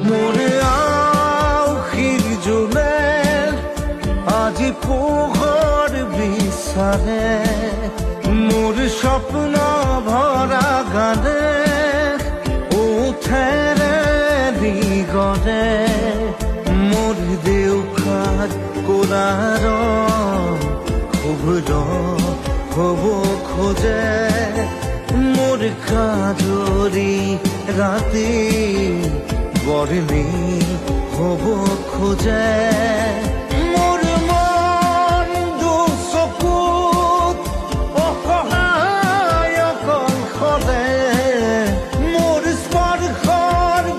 মোৰে আউখিৰ জোনে আজি পোহৰ বিচাৰে মোৰ স্বপ্ন ভৰা গানে উঠেৰে দিগৰে মোৰ দেউখাত কোলাৰ শুভ হ'ব খোজে মোৰ কাজৰি ৰাতি বৰলি হ'ব খোজে